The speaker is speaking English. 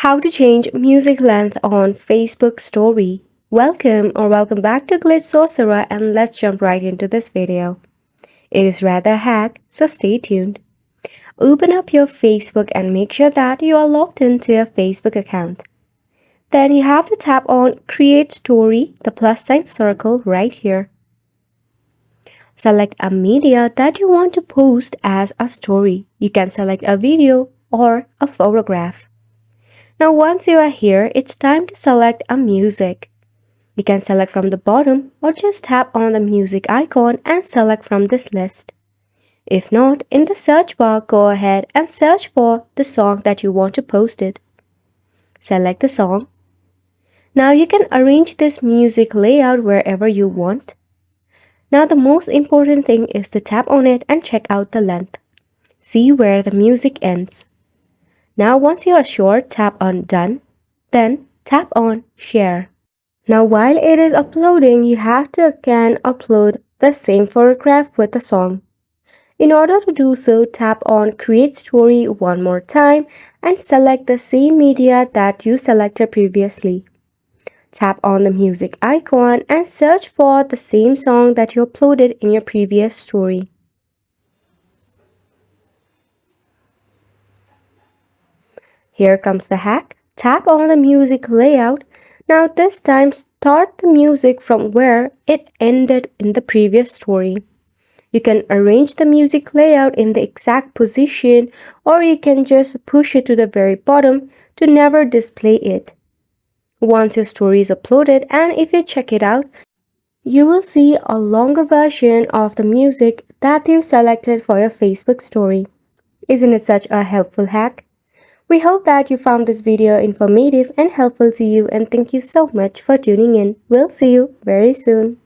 How to change music length on Facebook story. Welcome back to Glitch Sorcerer, and let's jump right into this video. It is rather a hack, so stay tuned. Open up your Facebook and make sure that you are logged into your Facebook account. Then you have to tap on Create Story, the plus sign circle right here. Select a media that you want to post as a story. You can select a video or a photograph. Now once you are here, it's time to select a music. You can select from the bottom or just tap on the music icon and select from this list. If not, in the search bar, go ahead and search for the song that you want to post it. Select the song. Now you can arrange this music layout wherever you want. Now the most important thing is to tap on it and check out the length. See where the music ends. Now once you are sure, tap on Done, then tap on Share. Now while it is uploading, you have to again upload the same photograph with the song. In order to do so, tap on Create Story one more time and select the same media that you selected previously. Tap on the music icon and search for the same song that you uploaded in your previous story. Here comes the hack. Tap on the music layout. Now this time start the music from where it ended in the previous story. You can arrange the music layout in the exact position, or you can just push it to the very bottom to never display it. Once your story is uploaded, and if you check it out, you will see a longer version of the music that you selected for your Facebook story. Isn't it such a helpful hack? We hope that you found this video informative and helpful to you, and thank you so much for tuning in. We'll see you very soon.